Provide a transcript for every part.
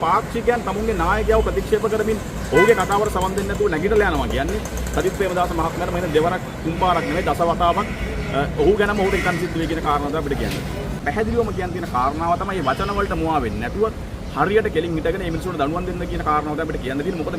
පාක්ෂිකයන් තමුන්ගේ නායකයව ප්‍රතික්ෂේප කරමින් ඔහුගේ කතාවට සවන් දෙන්නේ නැතුව නැගිටලා යනවා කියන්නේ සජිත් ප්‍රේමදාස මහත්මයාට මම දෙවරක් තුන්පාරක් නෙමෙයි දසවතාවක් ඔහු ගැනම ඔහුට ඉතින් සිද්ධ වෙයි කියන කාරණාව අපිට කියන්නේ. පැහැදිලිවම කියන්න තියෙන කාරණාව තමයි මේ වචන වලට මුවා වෙන්නේ නැතුව හරියට කෙලින් හිටගෙන මේ මිනිස්සුන්ට දඬුවම් දෙන්න කියන කාරණාව තමයි අපිට කියන්න තියෙන්නේ. මොකද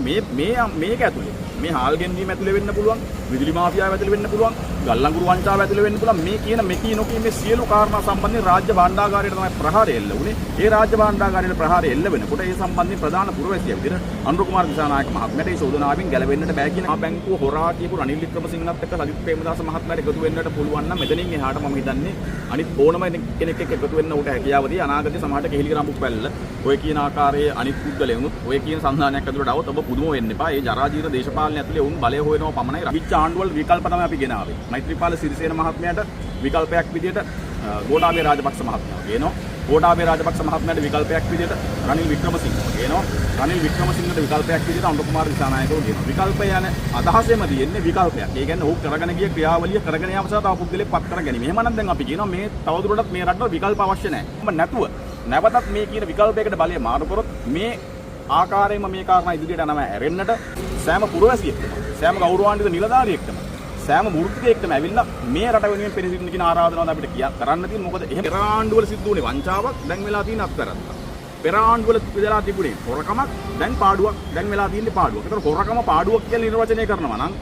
මේක ඇතුලේ මේ හාල් ගෙන්වීම ඇතුලේ වෙන්න පුළුවන්, විදුලි මාෆියාව ඇතුලේ වෙන්න පුළුවන්, ගල්ලංගුරු වංචාව ඇතුලේ වෙන්න පුළුවන්. මේ කියන මෙකී නොකී මේ සියලු කාරණා සම්බන්ධයෙන් රාජ්‍ය භාණ්ඩාගාරයට තමයි ප්‍රහාරය එල්ල වුණේ. ඒ රාජ්‍ය භාණ්ඩාගාරයට ප්‍රහාරය එල්ල වෙනකොට ඒ සම්බන්ධයෙන් ප්‍රධාන පුරවැසියා විදිහට අනුර කුමාර දිසානායක මහත්මයාට ඒ චෝදනාවෙන් ගැලවෙන්නට බෑ කියන බැංකුව හොරා කියපු රනිල් වික්‍රමසිංහත් එක්ක සජිත් ප්‍රේමදාස මහත්මයාට එකතු වෙන්නට පුළුවන් නම් මෙතනින් එහාට මම හිතන්නේ අනිත් ඕනම කෙනෙක් එක්ක එකතු වෙන්න උට හැකියාවදී අනාගතයේ සමහරට කෙහිලි රාමුක් පැල්ල ඔය කියන ආකාරයේ අනිත් පුද්ගලයන්ුත් ඔය කියන සංවිධානයක් ඇතුළට આવොත් ඔබ පුදුම වෙන්න එපා. ඒ ජරාජීර දේශපාලනය ඇතුලේ වුන් බලය හොයනවා පමණයි. රවිච් ආණ්ඩුවල විකල්ප තමයි අපි ගෙනාවේ. මෛත්‍රීපාල සිරිසේන මහත්මයාට විකල්පයක් විදියට ගෝඨාභය රාජපක්ෂ මහත්මයා ගේනවා. ගෝඨාභය රාජපක්ෂ මහත්මයාට විකල්පයක් විදියට රනිල් වික්‍රමසිංහ ගේනවා. රනිල් වික්‍රමසිංහට විකල්පයක් විදියට අනුර කුමාර දිසානායකව ගේනවා. විකල්ප යන අදහසෙම තියෙන්නේ විකල්පයක්. ඒ කියන්නේ ඔහු කරගෙන ගිය ක්‍රියාවලිය කරගෙන යාම සහ තව පුද්ගලෙක් පත් කර ගැනීම. එහෙමනම් දැන් අපි කියනවා මේ තවදුරටත් මේ රටවල විකල්ප අවශ්‍ය නැහැ. නැතුව නැවතත් මේ කියන විකල්පයකට බලය මාරු කරොත් මේ ආකාරයෙන්ම මේ කාරණා ඉදිරියට යනවා ඇරෙන්නට සෑම පුරවැසියෙක්ම සෑම ගෞරවාන්විත නිලධාරියෙක්ම සෑම වෘත්තිකයෙක්ම ඇවිල්ලා මේ රට වෙනුවෙන් පෙරසිටින්න කියන ආරාධනාව අපිට කරන්න තියෙන. මොකද එහෙම පෙර ආණ්ඩුවල සිද්ධ වුණේ වංචාවක්, දැන් වෙලා තියෙන අත්තරත්තා. පෙර ආණ්ඩුවල වෙලා තිබුණේ හොරකමක්, දැන් පාඩුවක්, දැන් වෙලා තියෙන්නේ පාඩුවක්. ඒතර හොරකම පාඩුවක් කියලා නිර්වචනය කරනවා නම්